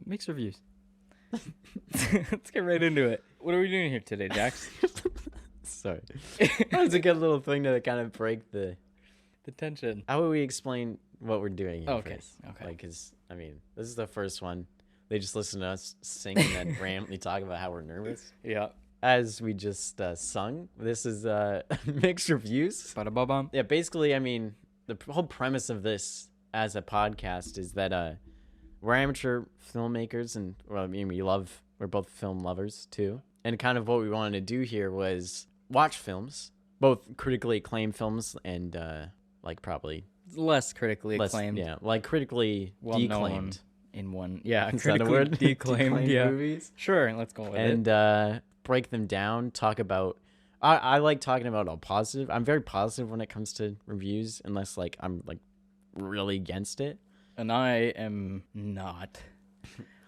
Mixed reviews. Let's get right into it. What are we doing here today, Jax? Sorry. That was a good little thing to kind of break the tension. How would we explain what we're doing here Okay. first? Okay. Like, because, I mean, this is the first one. They just listen to us sing and then randomly talk about how we're nervous. Yeah. As we just sung, this is mixed reviews. Ba-da-ba-bum. Yeah, basically, I mean, the whole premise of this as a podcast is that we're amateur filmmakers, and well, I mean, we're both film lovers too. And kind of what we wanted to do here was watch films, both critically acclaimed films and like probably Less critically acclaimed. Yeah, like critically declaimed. In one, yeah, Is that a critically word? declaimed, yeah. Movies. Sure, let's go with it. And break them down, talk about. I like talking about all positive. I'm very positive when it comes to reviews, unless like I'm like really against it. And I am not.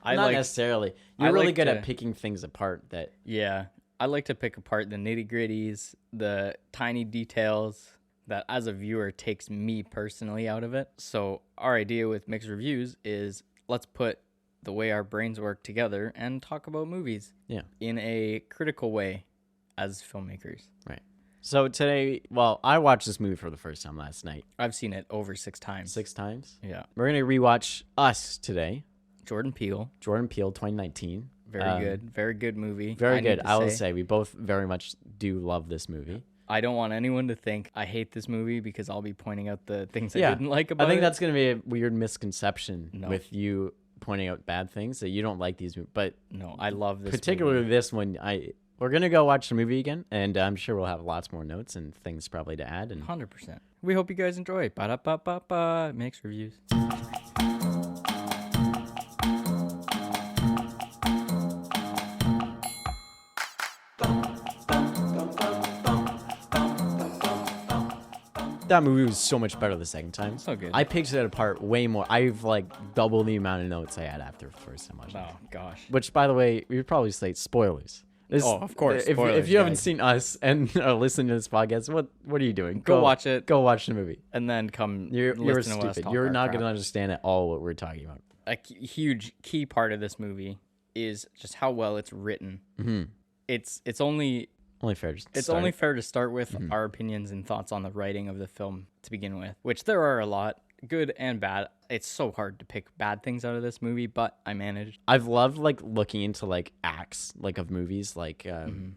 Not necessarily. You're really good at picking things apart. Yeah, I like to pick apart the nitty gritties, the tiny details that as a viewer takes me personally out of it. So our idea with mixed reviews is let's put the way our brains work together and talk about movies. Yeah. In a critical way as filmmakers. Right. So today, well, I watched this movie for the first time last night. I've seen it over 6 times. 6 times? Yeah. We're going to rewatch Us today. Jordan Peele. 2019. Very good. Very good movie. Very good. I will say we both very much do love this movie. I don't want anyone to think I hate this movie because I'll be pointing out the things I didn't like about it. I think that's going to be a weird misconception with you pointing out bad things, that you don't like these movies. But no, I love this particularly movie. This one. We're going to go watch the movie again, and I'm sure we'll have lots more notes and things probably to add. 100%. We hope you guys enjoy. Ba-da-ba-ba-ba. Mixed reviews. That movie was so much better the second time. So good. I picked it apart way more. I've like double the amount of notes I had after the first time watching. Oh, gosh. Which, by the way, we would probably say spoilers. Of course. If you haven't seen Us and are listening to this podcast, what are you doing? Go watch it. Go watch the movie. And then come You're listen to us stupid. talk You're our not crap. going to understand at all what we're talking about. A huge key part of this movie is just how well it's written. Mm-hmm. It's only fair to It's only fair to start with our opinions and thoughts on the writing of the film to begin with, which there are a lot, good and bad. It's so hard to pick bad things out of this movie, but I managed. I've loved like looking into like acts like of movies, like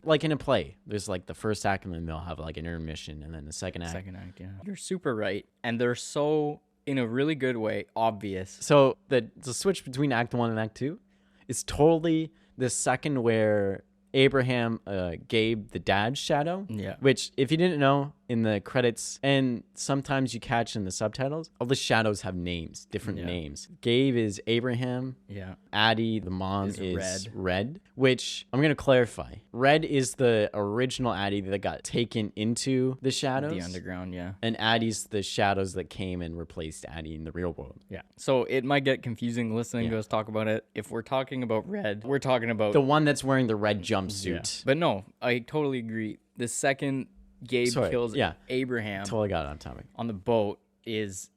like in a play. There's like the first act, and then they'll have like an intermission, and then the second act. Yeah. You're super right, and they're so, in a really good way, obvious. So the switch between Act 1 and Act 2 is totally the second where Abraham gave the dad's shadow. Yeah. Which, if you didn't know, in the credits and sometimes you catch in the subtitles, all the shadows have names, different names. Gabe is Abraham. Yeah. Addie, the mom, is Red. Which I'm going to clarify. Red is the original Addie that got taken into the shadows. The underground, yeah. And Addie's the shadows that came and replaced Addie in the real world. Yeah. So it might get confusing listening to us talk about it. If we're talking about Red, we're talking about the one that's wearing the red jumpsuit. Yeah. But no, I totally agree. The second Gabe kills Abraham totally got it on topic. On the boat is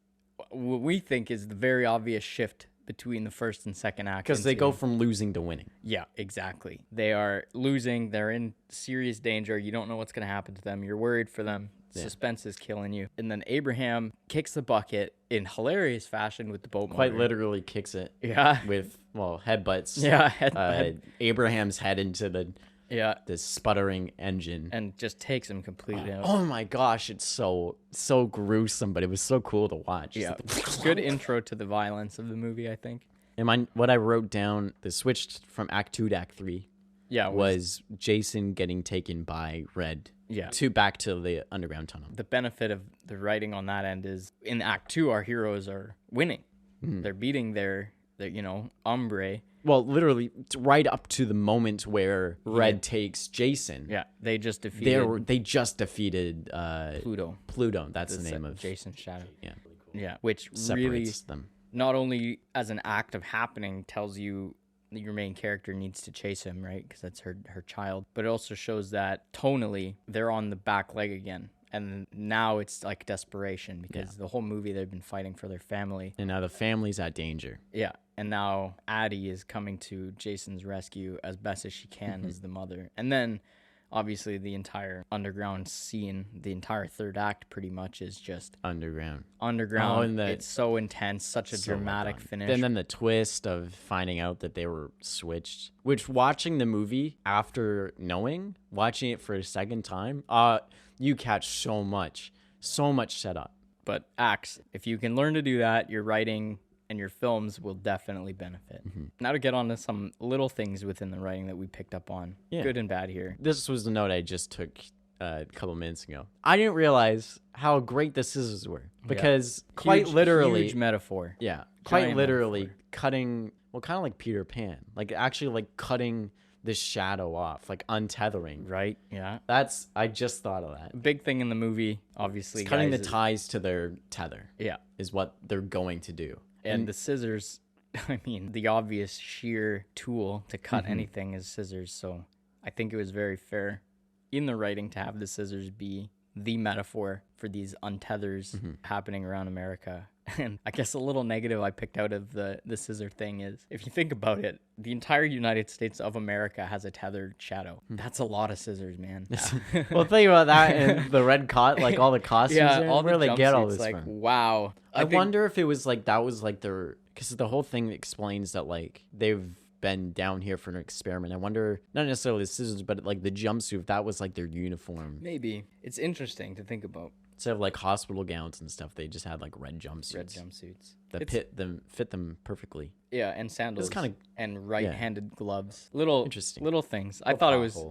what we think is the very obvious shift between the first and second act. Because they go from losing to winning. Yeah, exactly. They are losing. They're in serious danger. You don't know what's going to happen to them. You're worried for them. Yeah. Suspense is killing you. And then Abraham kicks the bucket in hilarious fashion with the boat Quite motor. literally kicks it. Yeah. With, headbutts. Yeah, Abraham's head into the sputtering engine. And just takes him completely out. Oh my gosh, it's so gruesome, but it was so cool to watch. Yeah. Good intro to the violence of the movie, I think. And what I wrote down, the switch from Act 2 to Act 3 was Jason getting taken by Red back to the underground tunnel. The benefit of the writing on that end is in Act 2, our heroes are winning. Mm-hmm. They're beating their Umbre. Well, literally right up to the moment where Red takes Jason. Yeah, they just defeated. They just defeated Pluto. That's the name of Jason's shadow. Yeah. Yeah, which really separates them. not only as an act of happening tells you that your main character needs to chase him, right? Because that's her child. But it also shows that tonally they're on the back leg again. And now it's like desperation because the whole movie they've been fighting for their family. And now the family's at danger. Yeah. And now Addie is coming to Jason's rescue as best as she can as the mother. And then obviously the entire underground scene, the entire third act pretty much is just Underground. Oh, and it's so intense, such a dramatic finish. And then the twist of finding out that they were switched, which watching the movie after knowing, watching it for a second time, you catch so much setup. But acts, if you can learn to do that, your writing and your films will definitely benefit. Now to get on to some little things within the writing that we picked up on, good and bad here. This was the note I just took a couple minutes ago. I didn't realize how great the scissors were because quite literally, huge metaphor. Yeah, quite Giant literally metaphor. cutting. Well, kind of like Peter Pan, like actually like cutting the shadow off, like untethering. Right. Yeah. I just thought of that. Big thing in the movie, obviously, It's cutting guys, the ties to their tether. Yeah. Is what they're going to do. And the scissors, I mean, the obvious sheer tool to cut anything is scissors. So I think it was very fair in the writing to have the scissors be the metaphor for these untethers happening around America. And I guess a little negative I picked out of the scissor thing is, if you think about it, the entire United States of America has a tethered shadow. That's a lot of scissors, man. Well, think about that and the red like all the costumes. all where the they get all jumpsuits, this like, from? wow. I wonder if it was like that was like their, because the whole thing explains that like they've been down here for an experiment. I wonder, not necessarily the scissors, but like the jumpsuit, if that was like their uniform. Maybe. It's interesting to think about. Instead of like hospital gowns and stuff, they just had like red jumpsuits. That fit them perfectly. Yeah, and sandals. It's kind of and right-handed gloves. Little interesting. Little things. I thought it was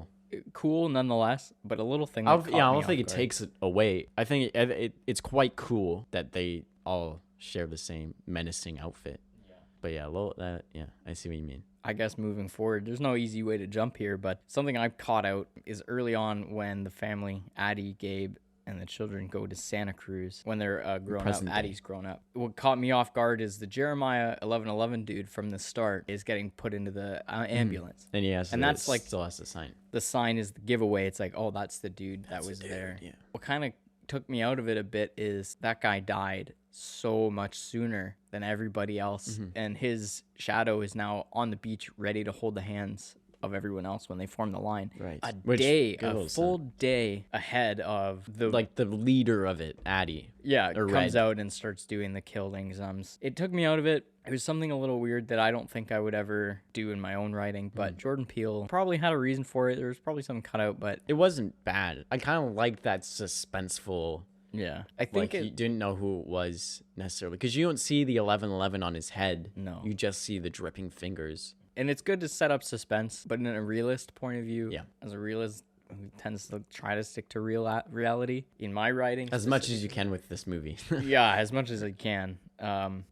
cool nonetheless, but a little thing. I don't think it takes it away. I think it's quite cool that they all share the same menacing outfit. Yeah. But yeah, I see what you mean. I guess moving forward, there's no easy way to jump here, but something I've caught out is early on when the family, Addie, Gabe, and the children go to Santa Cruz when they're grown up. Addie's grown up. What caught me off guard is the Jeremiah 1111 dude from the start is getting put into the ambulance. And and that's like still has to sign. The sign is the giveaway. It's like, oh, that's the dude that was there. Yeah. What kind of took me out of it a bit is that guy died so much sooner than everybody else, and his shadow is now on the beach ready to hold the hands of everyone else when they form the line. Right. A full day ahead of the leader of it, Addie. Yeah, comes out and starts doing the killings. It took me out of it. It was something a little weird that I don't think I would ever do in my own writing, but Jordan Peele probably had a reason for it. There was probably something cut out, but it wasn't bad. I kind of liked that suspenseful. Yeah, I think you didn't know who it was necessarily because you don't see the 1111 on his head. No, you just see the dripping fingers. And it's good to set up suspense, but in a realist point of view, as a realist who tends to try to stick to reality in my writing, as much as you can with this movie. Yeah, as much as I can.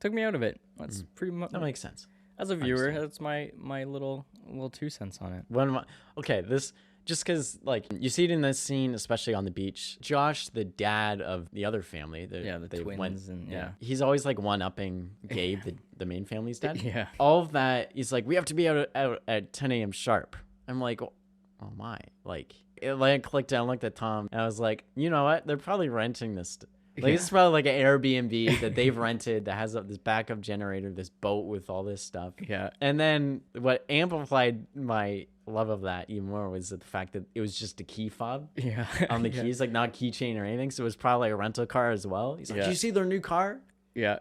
Took me out of it. That's pretty much that makes sense. As a viewer, that's my little 2 cents on it. This. Just because, like, you see it in this scene, especially on the beach. Josh, the dad of the other family, the twins, he's always like one-upping Gabe, the main family's dad. Yeah, all of that. He's like, we have to be out at 10 a.m. sharp. I'm like, oh my, like, I clicked down, looked at Tom, and I was like, you know what? They're probably renting this. This is probably like an Airbnb that they've rented that has this backup generator, this boat with all this stuff. Yeah. And then what amplified my love of that even more was the fact that it was just a key fob on the keys, like not keychain or anything. So it was probably a rental car as well. He's like, "Did you see their new car?" Yeah.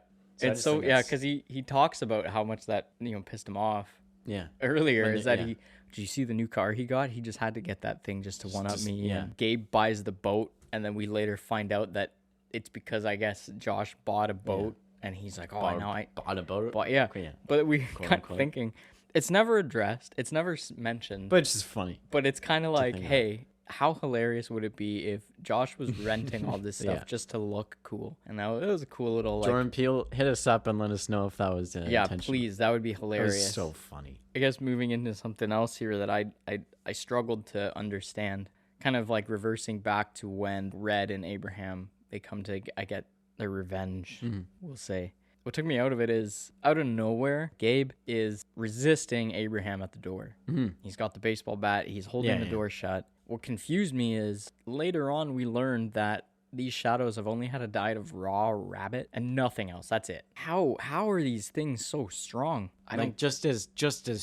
So because he talks about how much that pissed him off. Yeah. Earlier did you see the new car he got? He just had to get that thing just to one up me. Yeah. And Gabe buys the boat, and then we later find out that it's because I guess Josh bought a boat, and he's like, I bought a boat. But we kind of thinking. It's never addressed. It's never mentioned. But it's just funny. But it's kind of like, hey, how hilarious would it be if Josh was renting all this stuff just to look cool? And it was a cool little, like... Jordan Peele, hit us up and let us know if that was intentional. Please. That would be hilarious. That was so funny. I guess moving into something else here that I struggled to understand, kind of like reversing back to when Red and Abraham, they come to, their revenge, we'll say. What took me out of it is, out of nowhere, Gabe is resisting Abraham at the door. He's got the baseball bat. He's holding the door shut. What confused me is later on we learned that these shadows have only had a diet of raw rabbit and nothing else. That's it. How are these things so strong? I don't just as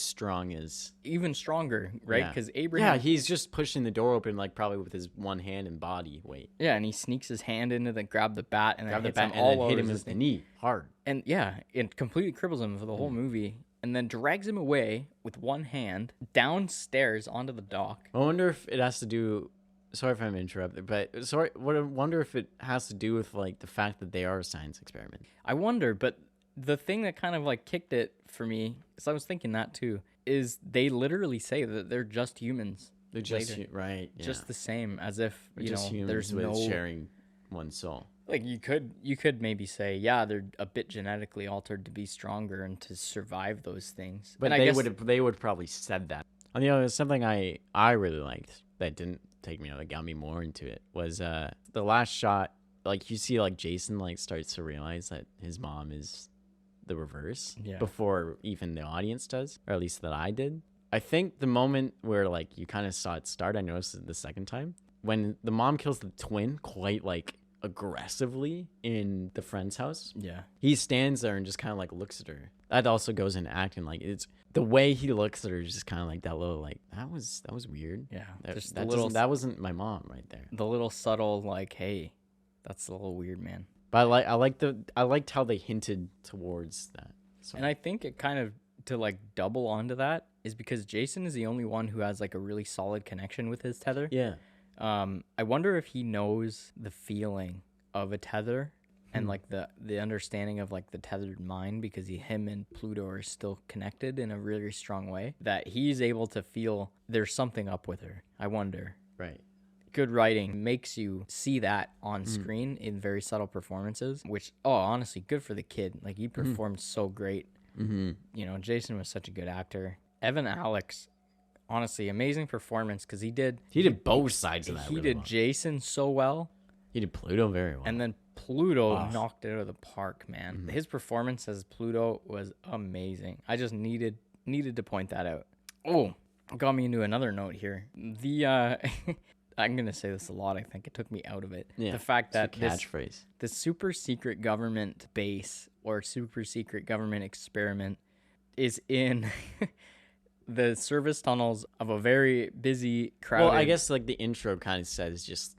strong as even stronger, right? Yeah. Because Abraham, he's just pushing the door open like probably with his one hand and body weight. and he sneaks his hand into the grab the bat and then hits him and all then over hit him his with the knee hard. And it completely cripples him for the whole movie, and then drags him away with one hand downstairs onto the dock. I wonder if it has to do. Sorry if I'm interrupting, but I wonder if it has to do with like the fact that they are a science experiment. I wonder, but the thing that kind of like kicked it for me, because I was thinking that too, is they literally say that they're just humans. They're just right, yeah. Just the same, as if just humans there's with no sharing one soul. Like you could maybe say, yeah, they're a bit genetically altered to be stronger and to survive those things. But and they would probably said that. On the other, something I really liked that didn't take me out, that got me more into it, was the last shot. Like you see, like Jason like starts to realize that his mom is the reverse before even the audience does, or at least that I did. I think the moment where like you kind of saw it start, I noticed it the second time when the mom kills the twin quite like aggressively in the friend's house. Yeah, he stands there and just kind of like looks at her. That also goes into acting. Like it's the way he looks at her is just kind of like that little like that was weird. Yeah, that wasn't my mom right there. The little subtle like, hey, that's a little weird, man. But I liked how they hinted towards that. So. And I think it kind of, to like double onto that, is because Jason is the only one who has like a really solid connection with his tether. Yeah. I wonder if he knows the feeling of a tether and like the understanding of like the tethered mind, because him and Pluto are still connected in a really strong way, that he's able to feel there's something up with her. I wonder. Right. Good writing makes you see that on screen in very subtle performances, which, honestly, good for the kid. Like, he performed so great. Jason was such a good actor. Evan Alex, honestly, amazing performance, because he did both sides of that. He did Jason so well. He did Pluto very well. And then Pluto knocked it out of the park, man. His performance as Pluto was amazing. I just needed to point that out. Oh, got me into another note here. I'm going to say this a lot, I think. It took me out of it. Yeah, the fact that catchphrase. The super secret government base or super secret government experiment is in the service tunnels of a very busy, crowded... Well, I guess like the intro kind of says just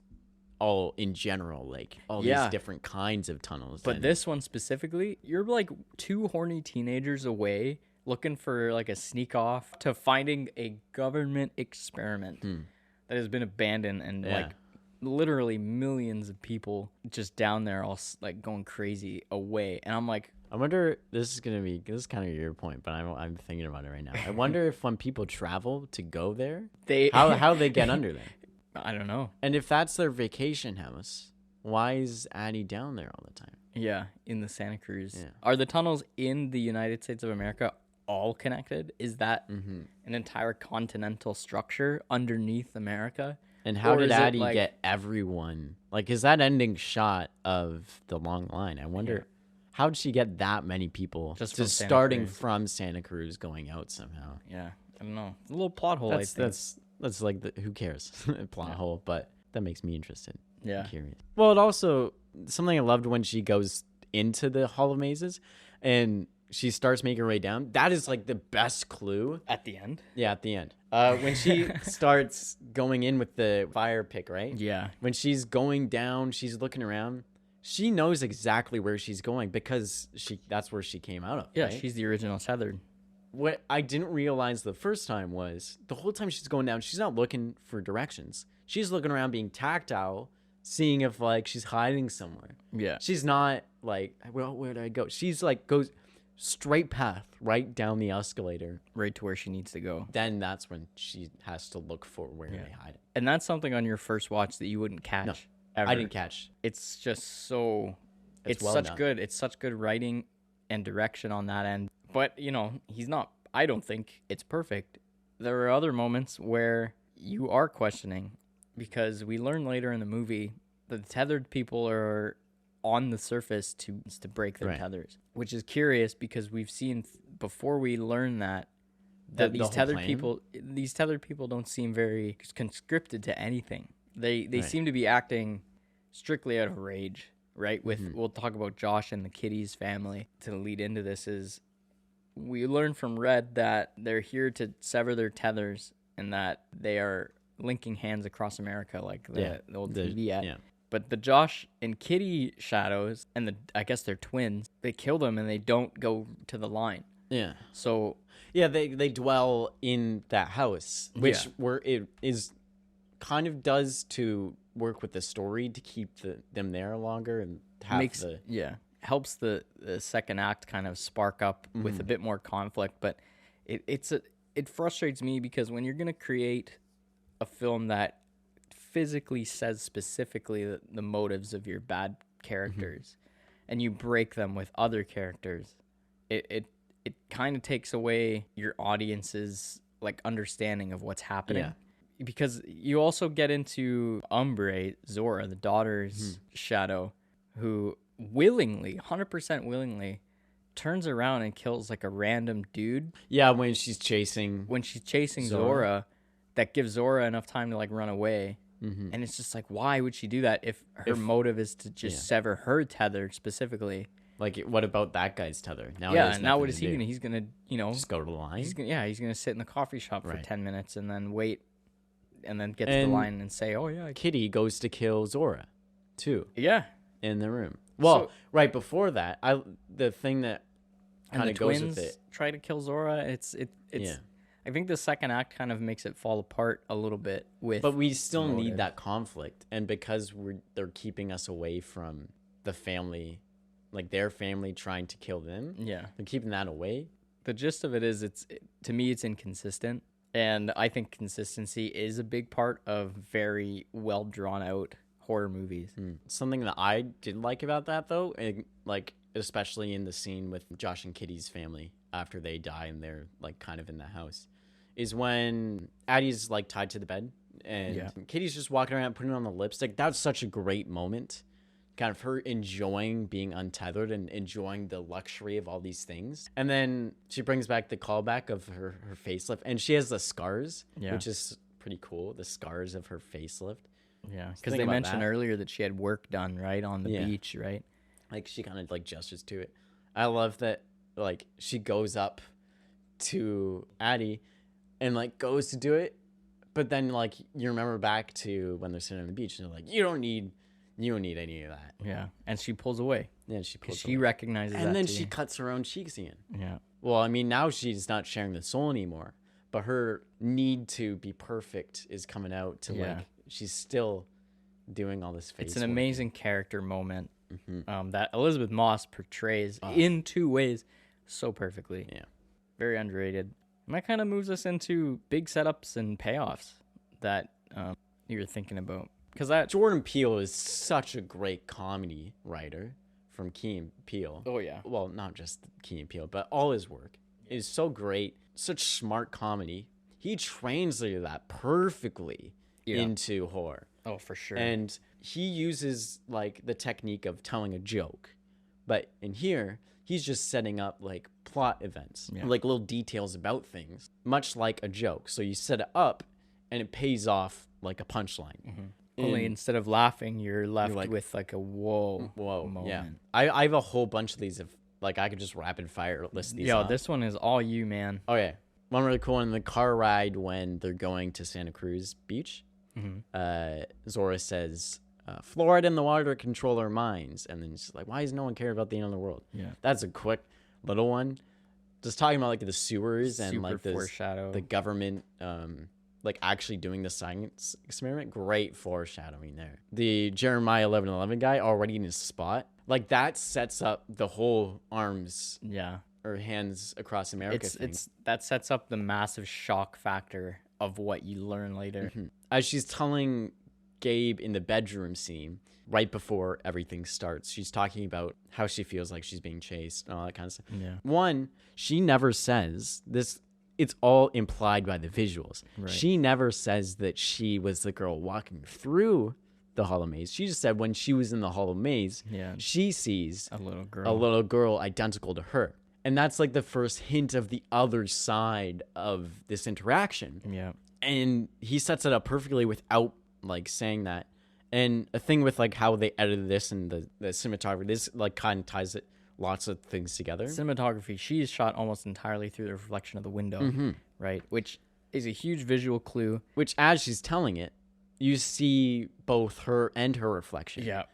all in general, like all these different kinds of tunnels. But this one specifically, you're like two horny teenagers away looking for like a sneak off to finding a government experiment that has been abandoned, and like literally millions of people just down there all like going crazy away. And I'm like, I wonder, this is kind of your point, but I'm thinking about it right now. I wonder if when people travel to go there, how they get under there. I don't know. And if that's their vacation house, why is Addie down there all the time? Yeah, in the Santa Cruz. Yeah. Are the tunnels in the United States of America all connected? Is that an entire continental structure underneath America? And how did Addie get everyone? Like, is that ending shot of the long line? I wonder, how did she get that many people just starting from Santa Cruz going out somehow? Yeah, I don't know. It's a little plot hole, I think. That's like, who cares? Plot hole, but that makes me interested. Yeah. I'm curious. Well, it also, something I loved when she goes into the Hall of Mazes and she starts making her way down. That is like the best clue. At the end? Yeah, at the end. When she starts going in with the fire pick, right? Yeah. When she's going down, she's looking around. She knows exactly where she's going because that's where she came out of. Yeah, right? she's the original tethered. What I didn't realize the first time was the whole time she's going down, she's not looking for directions. She's looking around being tactile, seeing if like she's hiding somewhere. Yeah. She's not like, well, where do I go? She's like goes straight path right down the escalator. Right to where she needs to go. Then that's when she has to look for where they hide it. And that's something on your first watch that you wouldn't catch. No, ever. I didn't catch. It's just so... It's well such done. good. It's such good writing and direction on that end. But, he's not... I don't think it's perfect. There are other moments where you are questioning, because we learn later in the movie that the tethered people are on the surface to break their tethers, which is curious because we've seen before we learn that these tethered people don't seem very conscripted to anything. They seem to be acting strictly out of rage, right? With we'll talk about Josh and the Kitty's family to lead into this. Is we learn from Red that they're here to sever their tethers and that they are linking hands across America, like the old TV ad. Yeah. But the Josh and Kitty shadows, and I guess they're twins, they kill them and they don't go to the line. Yeah. So yeah, they dwell in that house, which where it is kind of does to work with the story to keep them there longer and have helps the second act kind of spark up with a bit more conflict. But it frustrates me because when you're gonna create a film that physically says specifically the motives of your bad characters and you break them with other characters, it kind of takes away your audience's like understanding of what's happening. Because you also get into Umbre, Zora, the daughter's shadow, who willingly, 100% willingly, turns around and kills like a random dude. Yeah, when she's chasing Zora, that gives Zora enough time to like run away. And it's just like, why would she do that if her motive is to just sever her tether specifically? Like, what about that guy's tether? Now what is he gonna? He's gonna, just go to the line. He's gonna sit in the coffee shop for 10 minutes and then wait, and then get to the line and say, "Oh yeah." Kitty goes to kill Zora, too. Yeah, in the room. Well, right before that, the thing that kind of goes with it. Try to kill Zora. It's. I think the second act kind of makes it fall apart a little bit but we still need that conflict, and because they're keeping us away from the family, like their family trying to kill them. Yeah, they're keeping that away. The gist of it is, to me, it's inconsistent, and I think consistency is a big part of very well drawn out horror movies. Something that I did like about that, though, and like especially in the scene with Josh and Kitty's family after they die and they're like kind of in the house, is when Addie's like tied to the bed and Kitty's just walking around putting on the lipstick. That's such a great moment. Kind of her enjoying being untethered and enjoying the luxury of all these things. And then she brings back the callback of her facelift, and she has the scars, which is pretty cool. The scars of her facelift. Yeah, because they mentioned earlier that she had work done, right, on the beach, right? Like, she kind of like gestures to it. I love that, like, she goes up to Addie and like goes to do it, but then like you remember back to when they're sitting on the beach and they're like, you don't need any of that. Yeah, and she pulls away. Yeah, she pulls away. She recognizes that. And then she cuts her own cheeks again. Yeah. Well, I mean, now she's not sharing the soul anymore, but her need to be perfect is coming out to like she's still doing all this face. It's an amazing character moment that Elizabeth Moss portrays in two ways so perfectly. Yeah. Very underrated. And that kind of moves us into big setups and payoffs that you're thinking about. Because Jordan Peele is such a great comedy writer from Key and Peele. Oh, yeah. Well, not just Key and Peele, but all his work is so great. Such smart comedy. He translated that perfectly into horror. Oh, for sure. And he uses like the technique of telling a joke. But in here, he's just setting up like plot events, like little details about things, much like a joke. So you set it up and it pays off like a punchline. Only instead of laughing, you're left with like a whoa moment. Yeah. I have a whole bunch of these. If like I could just rapid fire list these. Yo, this one is all you, man. Okay. One really cool one, in the car ride when they're going to Santa Cruz Beach. Zora says, fluoride in the water to control our minds. And then she's like, why does no one care about the end of the world? Yeah. That's a quick little one. Just talking about like the sewers and like foreshadow. The government like actually doing the science experiment. Great foreshadowing there. The Jeremiah 11:11 guy already in his spot. Like that sets up the whole arms or hands across America thing. That sets up the massive shock factor of what you learn later. As she's telling Gabe in the bedroom scene, right before everything starts, she's talking about how she feels like she's being chased and all that kind of stuff. Yeah. One, she never says this. It's all implied by the visuals. Right. She never says that she was the girl walking through the hollow maze. She just said when she was in the hollow maze, Yeah. she sees A little girl. a little girl identical to her. And that's like the first hint of the other side of this interaction. Yeah. And he sets it up perfectly without like saying that. And a thing with like how they edited this and the cinematography, this like kind of ties it lots of things together. Cinematography, she is shot almost entirely through the reflection of the window, right? Which is a huge visual clue. Which, as she's telling it, you see both her and her reflection. Yeah.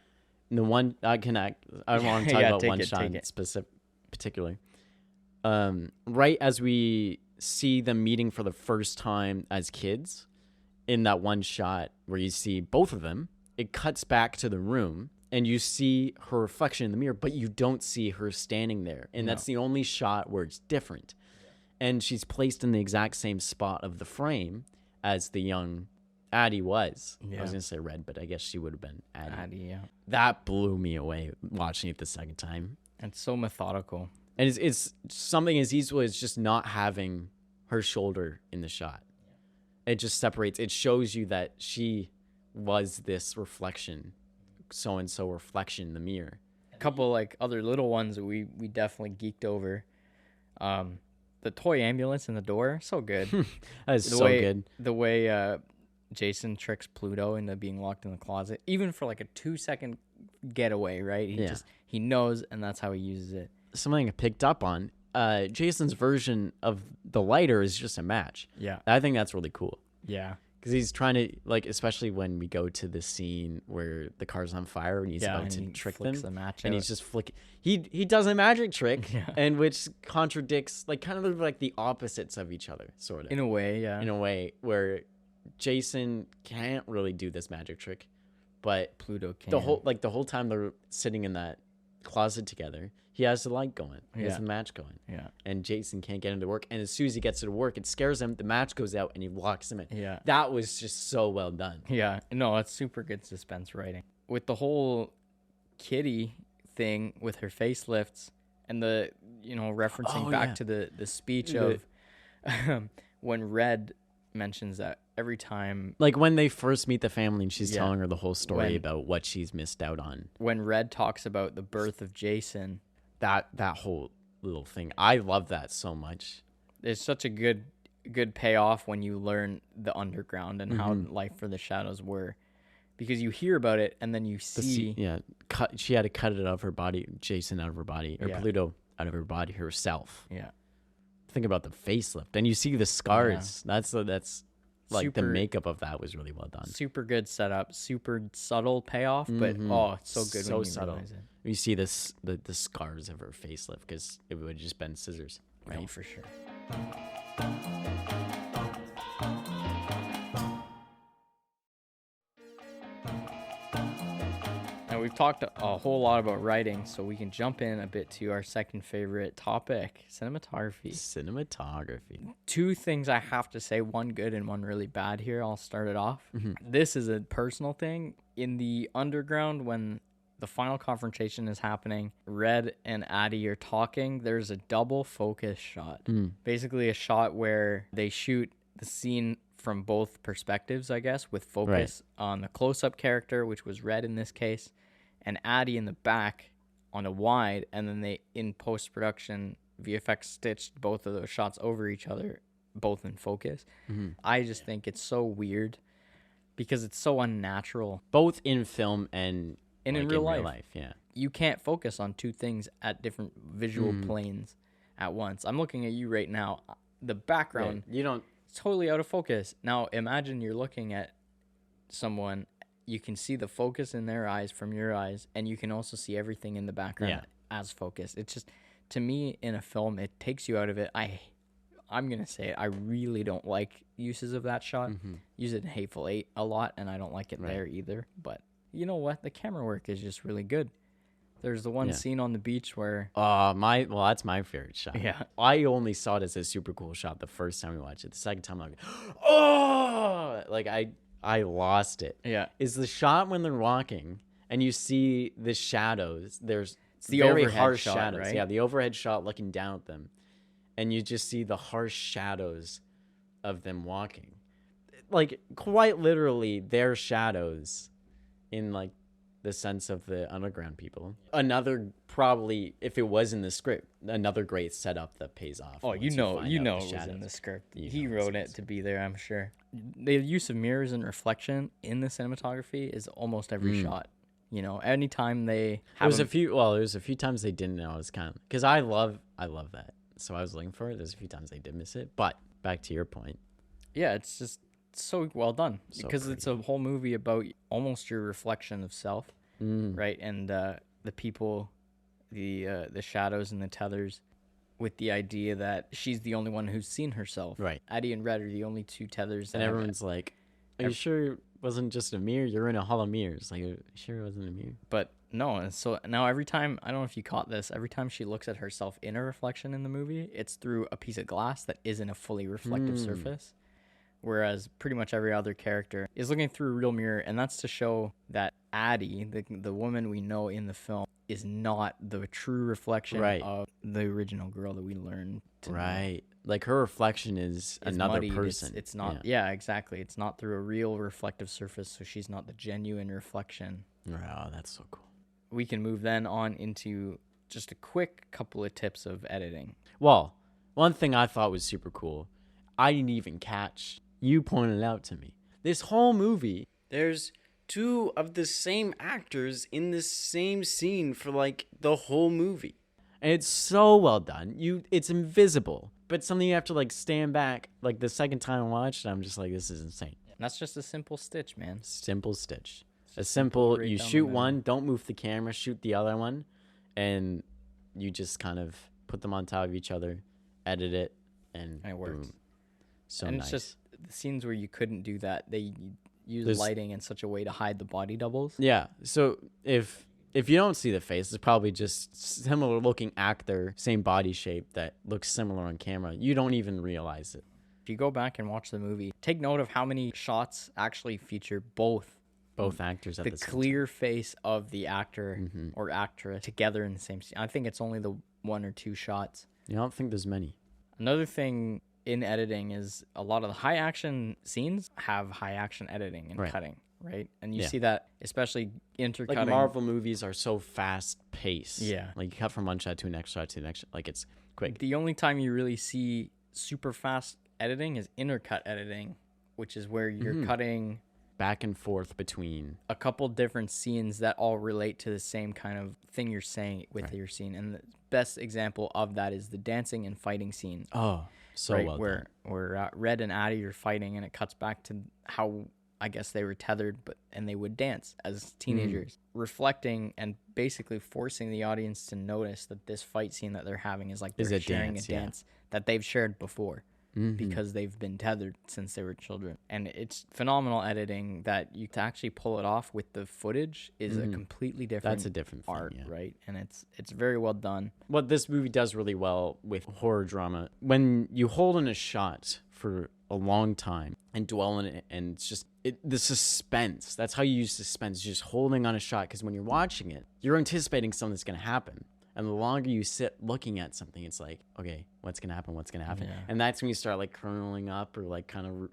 And the one I don't want to talk about one shot particularly. Right as we see them meeting for the first time as kids, in that one shot where you see both of them, it cuts back to the room and you see her reflection in the mirror, but you don't see her standing there. And that's the only shot where it's different. And she's placed in the exact same spot of the frame as the young Addie was. Yeah. I was going to say Red, but I guess she would have been Addie. Yeah. That blew me away watching it the second time. And so methodical. And it's something as easy as just not having her shoulder in the shot. It just separates. It shows you that she was this reflection, so-and-so reflection in the mirror. A couple like other little ones that we definitely geeked over. The toy ambulance in the door, so good. That is so good. The way Jason tricks Pluto into being locked in the closet, even for like a 2-second getaway, right? He knows, and that's how he uses it. Something I picked up on. Jason's version of the lighter is just a match. Yeah. I think that's really cool. Yeah. Because he's trying to, like, especially when we go to the scene where the car's on fire and he's about to trick them. The match and he's just flicking. He does a magic trick, and which contradicts, like, kind of like the opposites of each other, sort of. In a way, yeah. In a way where Jason can't really do this magic trick, but Pluto can. The whole time they're sitting in that closet together, he has the light going. He has the match going. Yeah. And Jason can't get into work. And as soon as he gets to work, it scares him. The match goes out and he locks him in. Yeah. That was just so well done. Yeah. No, it's super good suspense writing. With the whole Kitty thing with her facelifts and the, referencing back to the speech of when Red mentions that every time. Like when they first meet the family and she's telling her the whole story about what she's missed out on. When Red talks about the birth of Jason. That whole little thing. I love that so much. It's such a good payoff when you learn the underground and how life for the shadows were. Because you hear about it and then you see. She had to cut it out of her body, Jason out of her body, or Pluto out of her body herself. Yeah. Think about the facelift. And you see the scars. Yeah. That's like the makeup of that was really well done. Super good setup, super subtle payoff, but it's so good when you subtle. realize it. You see the scars of her facelift because it would have just been scissors, right? No, for sure. Now we've talked a whole lot about writing, so we can jump in a bit to our second favorite topic, cinematography. Two things I have to say, one good and one really bad here. I'll start it off. This is a personal thing. In the underground, when the final confrontation is happening, Red and Addie are talking, there's a double focus shot. Basically a shot where they shoot the scene from both perspectives, I guess, with focus on the close-up character, which was Red in this case, and Addie in the back on a wide, and then they, in post-production, VFX stitched both of those shots over each other, both in focus. I just think it's so weird because it's so unnatural. Both in film and in real life. Yeah. You can't focus on two things at different visual planes at once. I'm looking at you right now. The background, you don't. It's totally out of focus. Now, imagine you're looking at someone. You can see the focus in their eyes from your eyes, and you can also see everything in the background as focus. It's just, to me, in a film, it takes you out of it. I'm going to say it. I really don't like uses of that shot. Use it in Hateful Eight a lot, and I don't like it there either. But you know what? The camera work is just really good. There's the one scene on the beach where... that's my favorite shot. Yeah. I only saw it as a super cool shot the first time we watched it. The second time, I'm like, oh! Like, I lost it. Yeah. Is the shot when they're walking, and you see the shadows. It's the very overhead harsh shot, shadows. right? Yeah, the overhead shot looking down at them. And you just see the harsh shadows of them walking. Like, quite literally, their shadows in like the sense of the underground people. Another, probably, if it was in the script, another great setup that pays off. Oh, once you know find out it the was in shadows. the script. You He know wrote it's it to be there, I'm sure. The use of mirrors and reflection in the cinematography is almost every shot. You know, anytime they have There was a few times they didn't know. I was kind of, because I love that. So I was looking for it. There's a few times they did miss it. But back to your point. yeah, it's just so well done So because it's a whole movie about almost your reflection of self, right? And the people, the shadows and the tethers, with the idea that she's the only one who's seen herself. Right. Addie and Red are the only two tethers. And everyone's like, are you sure it wasn't just a mirror? You're in a hall of mirrors. Like, are you sure it wasn't a mirror? But no, and so now every time, I don't know if you caught this, every time she looks at herself in a reflection in the movie, it's through a piece of glass that isn't a fully reflective surface. Whereas pretty much every other character is looking through a real mirror, and that's to show that Addie, the woman we know in the film, is not the true reflection of the original girl that we learned to know. Like her reflection is another muddied. person. It's not. Yeah, exactly. It's not through a real reflective surface, so she's not the genuine reflection. Oh, that's so cool. We can move then on into just a quick couple of tips of editing. Well, one thing I thought was super cool, I didn't even catch. You pointed it out to me. This whole movie, there's two of the same actors in the same scene for like the whole movie. And it's so well done. It's invisible, but something you have to like stand back. Like the second time I watched it, I'm just like, this is insane. And that's just a simple stitch, man. Simple stitch. A simple, right you shoot one, don't move the camera, shoot the other one, and you just kind of put them on top of each other, edit it, and it works. Boom. So and nice. It's just the scenes where you couldn't do that. They use lighting in such a way to hide the body doubles. Yeah. So if you don't see the face, it's probably just similar looking actor, same body shape that looks similar on camera. You don't even realize it. If you go back and watch the movie, take note of how many shots actually feature both actors at the same clear face of the actor or actress together in the same scene. I think it's only the one or two shots. I don't think there's many. Another thing in editing is a lot of the high action scenes have high action editing and cutting, right? And you see that especially intercutting. Like Marvel movies are so fast paced. Yeah. Like you cut from one shot to the next shot to the next shot. Like it's quick. The only time you really see super fast editing is intercut editing, which is where you're cutting back and forth between a couple different scenes that all relate to the same kind of thing you're saying with your scene. And the best example of that is the dancing and fighting scene. Oh, so well done. Where Red and Addie are fighting, and it cuts back to how I guess they were tethered, and they would dance as teenagers, reflecting and basically forcing the audience to notice that this fight scene that they're having is like they're sharing a dance that they've shared before. Because they've been tethered since they were children. And it's phenomenal editing that you to actually pull it off with the footage is a completely different That's a different thing, art, right? And it's very well done. What this movie does really well with horror drama, when you hold in a shot for a long time and dwell in it, and it's just the suspense. That's how you use suspense, just holding on a shot, because when you're watching it, you're anticipating something's going to happen. And the longer you sit looking at something, it's like, okay, what's going to happen? What's going to happen? Yeah. And that's when you start like curling up, or like kind of,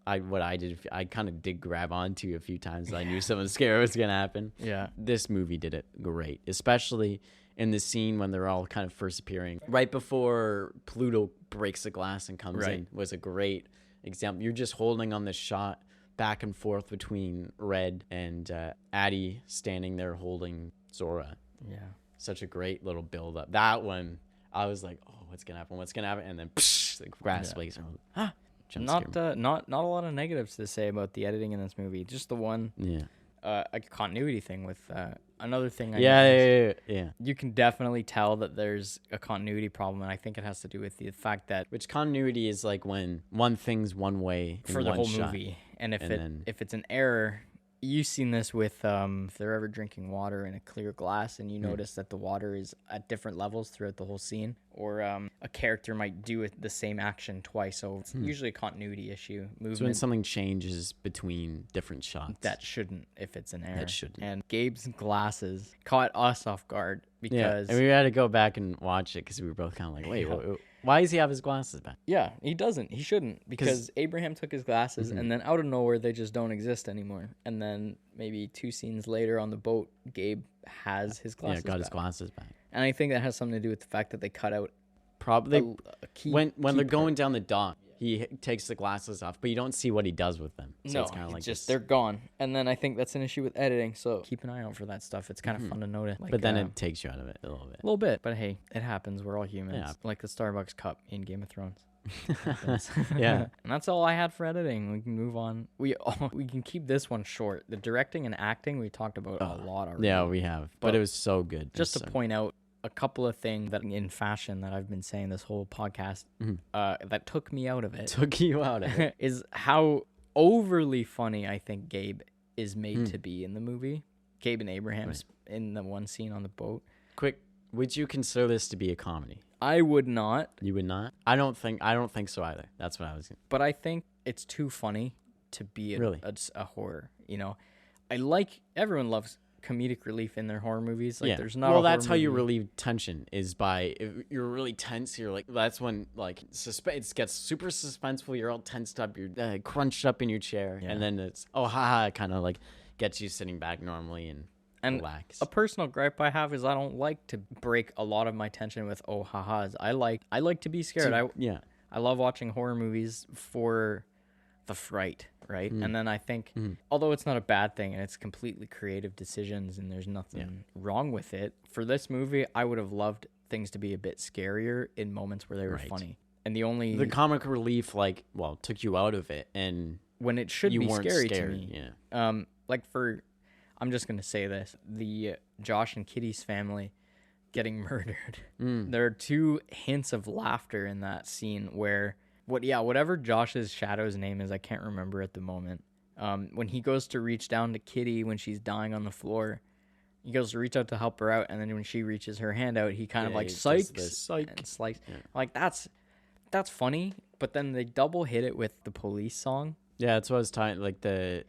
I kind of did grab onto a few times. I knew something scary was going to happen. Yeah. This movie did it great, especially in the scene when they're all kind of first appearing. Right before Pluto breaks the glass and comes in was a great example. You're just holding on this shot back and forth between Red and Addie standing there holding Zora. Yeah. Such a great little build up. That one, I was like, oh, what's gonna happen? What's gonna happen? And then the grass breaks. Not a lot of negatives to say about the editing in this movie. Just the one, a continuity thing with another thing. Yeah. You can definitely tell that there's a continuity problem, and I think it has to do with the fact that which continuity is like when one thing's one way for the whole movie, and if it's an error. You've seen this with if they're ever drinking water in a clear glass, and you notice that the water is at different levels throughout the whole scene. or a character might do the same action twice. So it's usually a continuity issue. So when Movement something changes between different shots. that shouldn't, if it's an error. That shouldn't. And Gabe's glasses caught us off guard Yeah, because and we had to go back and watch it because we were both kind of like, wait, why does he have his glasses back? yeah, he doesn't. He shouldn't, because Abraham took his glasses and then out of nowhere they just don't exist anymore. And then maybe 2 scenes later on the boat, Gabe has his glasses Yeah, got his back. glasses back. And I think that has something to do with the fact that they cut out Probably a key. when key they're part. going down the dock, he takes the glasses off, but you don't see what he does with them. So No, it's kind of like just this. they're gone. And then I think that's an issue with editing. So keep an eye out for that stuff. It's kind of fun to notice. Like, But then it takes you out of it a little bit. a little bit. But hey, it happens. We're all humans. Yeah. Like the Starbucks cup in Game of Thrones. Yeah. And that's all I had for editing. We can move on. We can keep this one short. The directing and acting we talked about a lot already. Yeah, we have. But it was so good. Just to point out a couple of things that in fashion that I've been saying this whole podcast that took me out of it took you out of it. is how overly funny I think Gabe is made to be in the movie. Gabe and Abraham in the one scene on the boat. Quick, would you consider this to be a comedy? I would not, You would not? I don't think so either. That's what I was. but I think it's too funny to be a horror. You know, everyone loves comedic relief in their horror movies. Like, there's not. Well, a horror that's how you movie- relieve tension is by if you're really tense. You're like that's when like it gets super suspenseful. You're all tensed up. You're crunched up in your chair, and then it's kind of like gets you sitting back normally and relax. A personal gripe I have is I don't like to break a lot of my tension with ha-has. I like to be scared. I love watching horror movies for the fright, right? And then I think, although it's not a bad thing and it's completely creative decisions and there's nothing wrong with it, for this movie, I would have loved things to be a bit scarier in moments where they were funny. And the comic relief, took you out of it, and when it should you be weren't scary scared. to me. I'm just going to say this. The Josh and Kitty's family getting murdered. There are 2 hints of laughter in that scene where, whatever Josh's shadow's name is, I can't remember at the moment. When he goes to reach down to Kitty when she's dying on the floor, he goes to reach out to help her out, and then when she reaches her hand out, he kind of like psychs and slices. Like, that's funny, but then they double hit it with the Police song. Yeah, that's what I was talking. Like the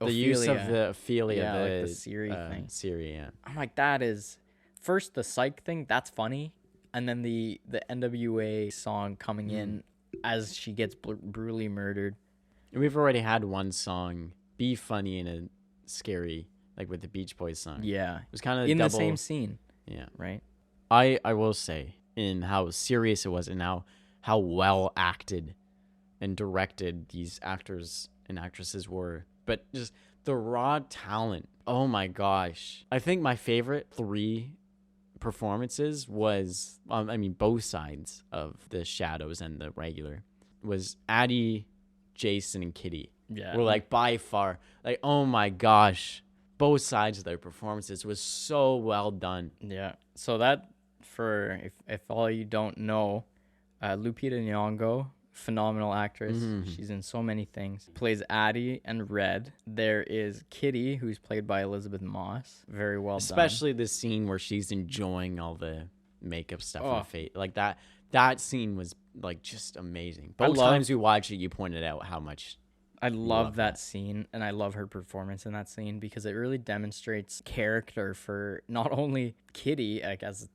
use of the Ophelia, like the Siri thing. Siri, yeah. I'm like, that is first the psych thing. That's funny, and then the NWA song coming in as she gets brutally murdered. We've already had one song be funny in a scary, like with the Beach Boys song. Yeah, It was kind of in the same scene. Yeah. Right. I will say in how serious it was and how well acted and directed these actors and actresses were. But just the raw talent. Oh my gosh. I think my favorite 3 performances was, both sides of the shadows and the regular, was Addie, Jason, and Kitty. Yeah. Were like by far, like, oh my gosh. Both sides of their performances was so well done. Yeah. So that, for if all you don't know, Lupita Nyong'o, phenomenal actress. She's in so many things. Plays Addie and Red. There is Kitty, who's played by Elizabeth Moss. Very well done. Especially the scene where she's enjoying all the makeup stuff on her face. Like that scene was like just amazing. Both times you watch it, you pointed out how much I love that scene, and I love her performance in that scene because it really demonstrates character for not only Kitty, like as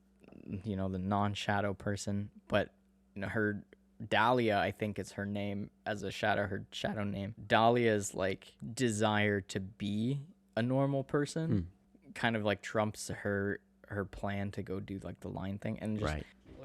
the non-shadow person, but her Dahlia, I think is her name as a shadow, her shadow name. Dahlia's like desire to be a normal person kind of like trumps her plan to go do like the line thing, and just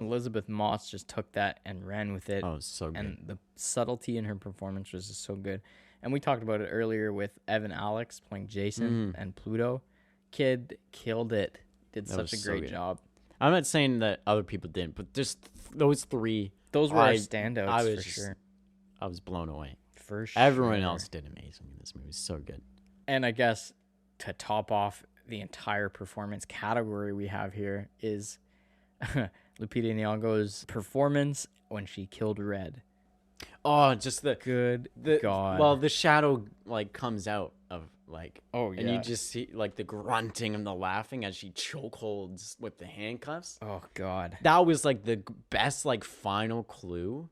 Elizabeth Moss just took that and ran with it. Oh, so good. And the subtlety in her performance was just so good. And we talked about it earlier with Evan Alex playing Jason and Pluto. Kid killed it. Did such a great job. I'm not saying that other people didn't, but just those 3. Those were our standouts for sure. I was blown away. For sure. Everyone else did amazing in this movie. It was so good. And I guess to top off the entire performance category we have here is Lupita Nyong'o's performance when she killed Red. Oh, just the God. Well, the shadow like comes out of Like, Oh, and you yeah. just see like the grunting and the laughing as she chokeholds with the handcuffs. Oh God. That was like the best like final clue.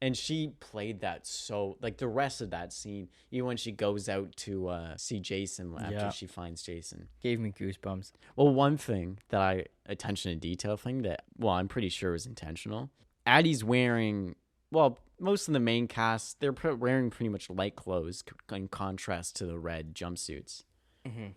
And she played that so like the rest of that scene, even when she goes out to see Jason after Yeah. she finds Jason. Gave me goosebumps. Well, one thing that attention to detail thing that, well, I'm pretty sure was intentional. Addie's wearing, well, most of the main cast, they're wearing pretty much light clothes in contrast to the red jumpsuits. Mm-hmm.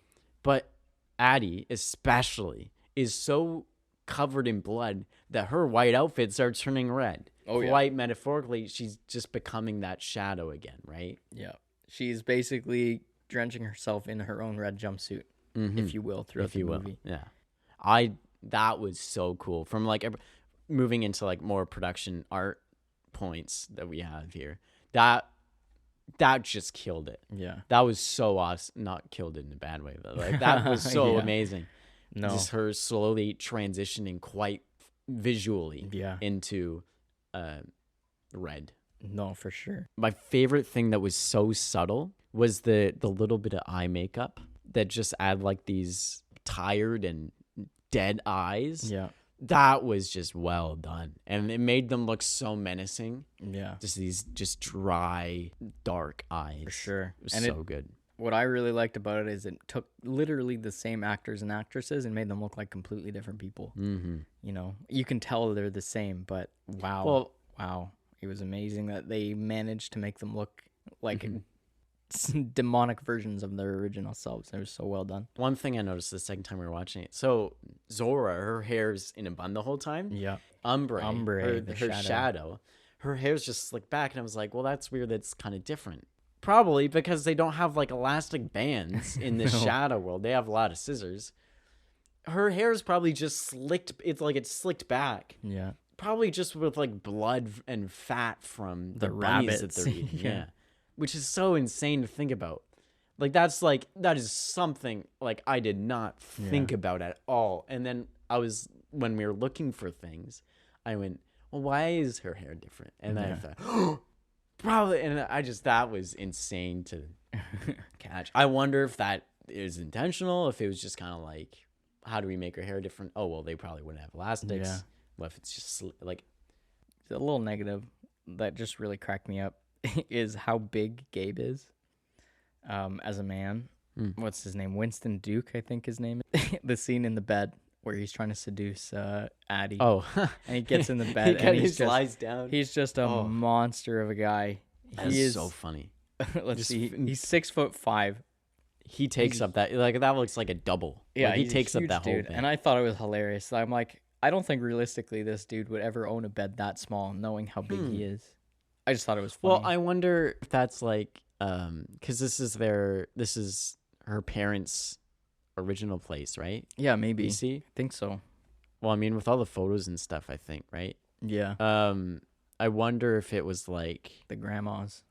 But Addie, especially, is so covered in blood that her white outfit starts turning red. Oh, yeah. Quite metaphorically, she's just becoming that shadow again, right? Yeah. She's basically drenching herself in her own red jumpsuit, if you will, throughout the movie. Yeah. That was so cool. From like moving into like more production art points that we have here. That just killed it. Yeah. That was so awesome. Not killed it in a bad way, but like that was so Yeah. amazing. No. Just her slowly transitioning quite visually Yeah. into red. No, for sure. My favorite thing that was so subtle was the little bit of eye makeup that just add like these tired and dead eyes. Yeah. That was just well done. And it made them look so menacing. Yeah. Just these just dry, dark eyes. For sure. It was And so good. What I really liked about it is it took literally the same actors and actresses and made them look like completely different people. Mm-hmm. You know, you can tell they're the same, but wow. It was amazing that they managed to make them look like demonic versions of their original selves. It was so well done. One thing I noticed the second time we were watching it. So Zora, her hair's in a bun the whole time. Yeah. Umbre, her the shadow. Her hair's just slicked back, and I was like, well, that's weird. That's kind of different. Probably because they don't have like elastic bands in this shadow world. They have a lot of scissors. Her hair's probably just slicked. It's like it's slicked back. Yeah. Probably just with like blood and fat from the bunnies that they're eating. Yeah. Which is so insane to think about. Like that is something like I did not think about at all. And then when we were looking for things, I went, well, why is her hair different? And then I thought, oh, probably. And that was insane to catch. I wonder if that is intentional, if it was just kind of like, how do we make her hair different? Oh, well, they probably wouldn't have elastics. Yeah. What if it's just like a little negative that just really cracked me up is how big Gabe is as a man. What's his name? Winston Duke, I think his name is. The scene in the bed where he's trying to seduce Addie. Oh. And he gets in the bed and he lies down. He's just a monster of a guy. He is so funny. Let's see. He's 6'5". He takes up that that looks like a double. Yeah, like, he takes up that whole dude. thing. And I thought it was hilarious. I'm like, I don't think realistically this dude would ever own a bed that small, knowing how big he is. I just thought it was funny. Well, I wonder if that's like because this is her parents' original place, right? Yeah, maybe. You see? I think so. Well, I mean, with all the photos and stuff, I think, right? Yeah. I wonder if it was like The grandmas.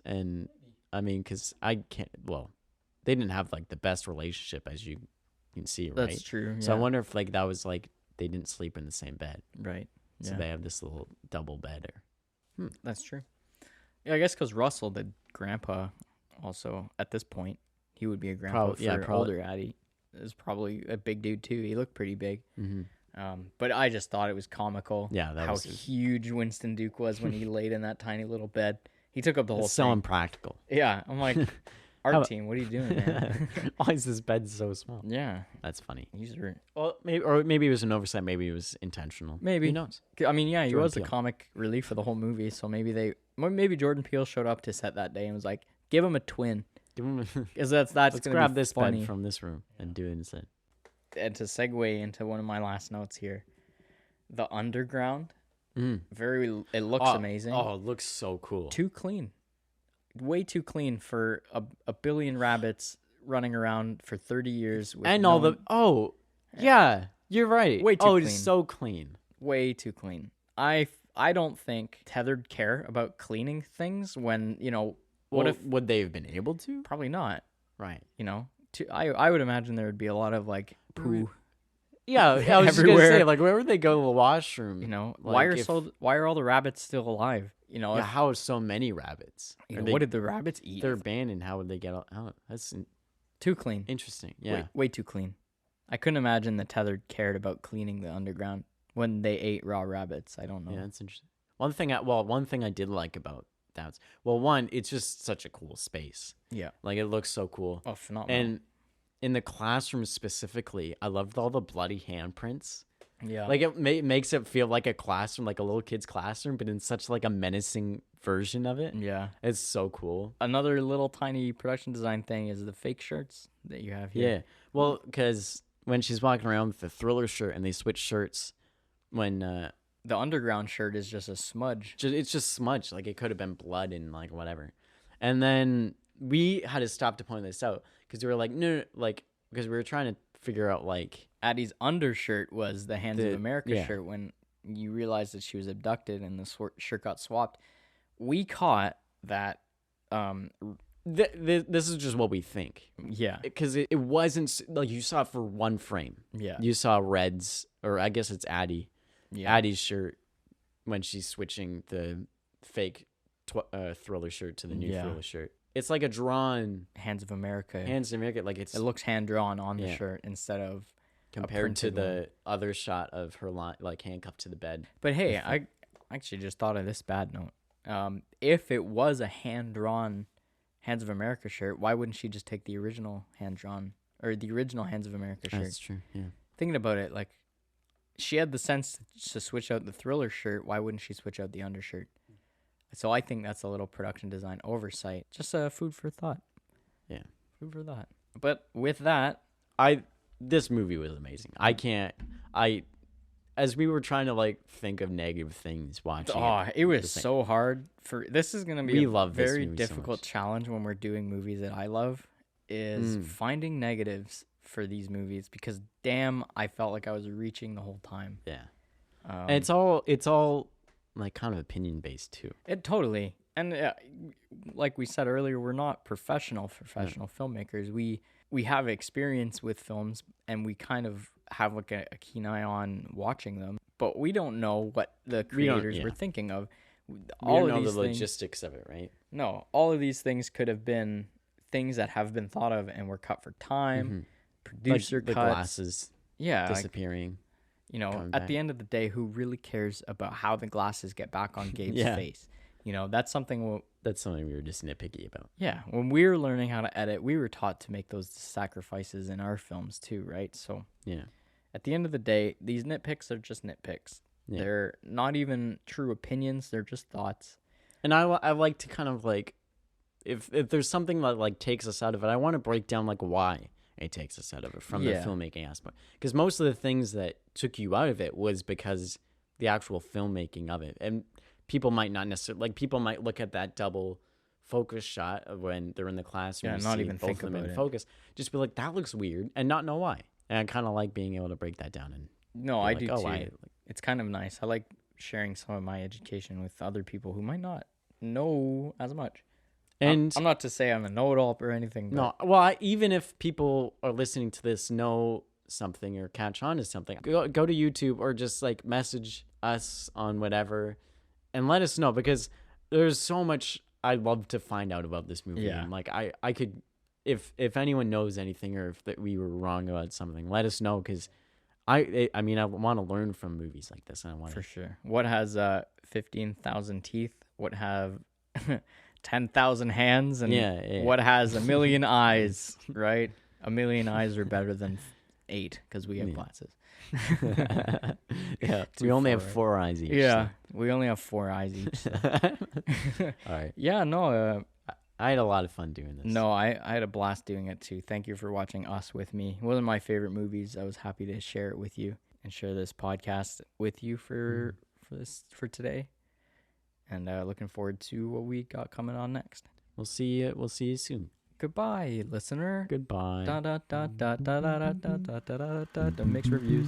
And I mean, because I can't. Well, they didn't have like the best relationship, as you can see, right? That's true. So I yeah. wonder if like that was like they didn't sleep in the same bed, Right. so Yeah. they have this little double bed. That's true. Yeah, I guess because Russell, the grandpa, also at this point, he would be a grandpa for older Addie. Is probably a big dude too. He looked pretty big. But I just thought it was comical. Yeah, how huge Winston Duke was when he laid in that tiny little bed. He took up the whole It's so thing. impractical. Yeah, I'm like, art team, what are you doing, man? Why is this bed so small? Yeah, That's funny. Well, Maybe it was an oversight. Maybe it was intentional. maybe. Who knows? I mean, yeah, he Jordan was Peele. the comic relief for the whole movie. So maybe Jordan Peele showed up to set that day and was like, give him a twin, Give him because that's Let's gonna grab be this funny. bed from this room and do it instead. And to segue into one of my last notes here, the underground, it looks amazing. Oh, it looks so cool. Too clean, way too clean for a billion rabbits running around for 30 years. With And yeah, you're right. Way too It's clean. so clean. Way too clean. I don't think tethered care about cleaning things when Would they have been able to? probably not. Right. I would imagine there would be a lot of like poo Yeah, I was just gonna everywhere. say, like, where would they go to the washroom? You know, Like, why are all the rabbits still alive? You know, yeah, if, how are so many rabbits? you Are know, they, what did the rabbits eat? they're abandoned. How would they get out? That's Too clean. interesting. Yeah. Way too clean. I couldn't imagine the tethered cared about cleaning the underground when they ate raw rabbits. I don't know. Yeah, that's interesting. One thing I did like about that was, one, it's just such a cool space. Yeah. Like, it looks so cool. Oh, phenomenal. And in the classroom specifically, I loved all the bloody handprints. yeah. Like, it makes it feel like a classroom, like a little kid's classroom, but in such like a menacing version of it. yeah. It's so cool. Another little tiny production design thing is the fake shirts that you have here. Yeah. Well, because when she's walking around with the Thriller shirt and they switch shirts when The underground shirt is just a smudge. it's just smudged. Like, it could have been blood and like whatever. And then we had to stop to point this out because we were like, no, like, because we were trying to figure out like Addie's undershirt was the Hands of America yeah. shirt when you realized that she was abducted and the shirt got swapped. We caught that. this is just what we think. Yeah. Because it wasn't like you saw it for one frame. Yeah. You saw Red's, or I guess it's Addie. Yeah. Addie's shirt when she's switching the fake Thriller shirt to the new Thriller shirt. It's like a drawn Hands of America. Hands of America. Like, it looks hand drawn on the shirt instead of compared to printed the other shot of her like handcuffed to the bed. But hey, I actually just thought of this bad note. If it was a hand drawn Hands of America shirt, why wouldn't she just take the original hand drawn or the original Hands of America shirt? That's true. Yeah. Thinking about it, like, she had the sense to switch out the Thriller shirt. Why wouldn't she switch out the undershirt? So I think that's a little production design oversight. Just food for thought. Yeah. Food for thought. But with that, this movie was amazing. As we were trying to like think of negative things watching it was so hard. This is gonna be a very difficult challenge when we're doing movies that I love, is finding negatives for these movies, because damn, I felt like I was reaching the whole time. Yeah. And it's all like kind of opinion based too. It totally. And like we said earlier, we're not professional filmmakers. We have experience with films, and we kind of have like a keen eye on watching them, but we don't know what the creators were thinking of. We don't know the logistics of it, right? No, all of these things could have been things that have been thought of and were cut for time, producer like the cuts. glasses disappearing. At the end of the day, who really cares about how the glasses get back on Gabe's face? That's something we were just nitpicky about. Yeah, when we were learning how to edit, we were taught to make those sacrifices in our films too, right? So yeah, at the end of the day, these nitpicks are just nitpicks. Yeah. They're not even true opinions. They're just thoughts. And I like to kind of like, if there's something that like takes us out of it, I want to break down like why it takes us out of it from the filmmaking aspect. Because most of the things that took you out of it was because the actual filmmaking of it. And people might not necessarily, like, people might look at that double focus shot of when they're in the classroom, not even both think of them about in it. focus, just be like, that looks weird, and not know why. And I kind of like being able to break that down. And no, I do too. Why? It's kind of nice. I like sharing some of my education with other people who might not know as much. And I'm not to say I'm a know-it-all or anything. No, well, even if people are listening to this know something or catch on to something, go to YouTube or just like message us on whatever and let us know, because there's so much I'd love to find out about this movie. Yeah. And like I could, if anyone knows anything, or if that we were wrong about something, let us know, because I want to learn from movies like this. And I want for sure. What has 15,000 teeth? What have 10,000 hands? And what has 1,000,000 eyes? Right? 1,000,000 eyes are better than 8 because we have glasses. Yeah, we only have 4 eyes each. Yeah, we only have 4 eyes each. So. All right. Yeah, no. I had a lot of fun doing this. No, I had a blast doing it too. Thank you for watching Us with me. One of my favorite movies. I was happy to share it with you and share this podcast with you for today. And looking forward to what we got coming on next. We'll see you soon. Goodbye, listener. Goodbye. Da da da da da da da da da da da da. Mixed reviews.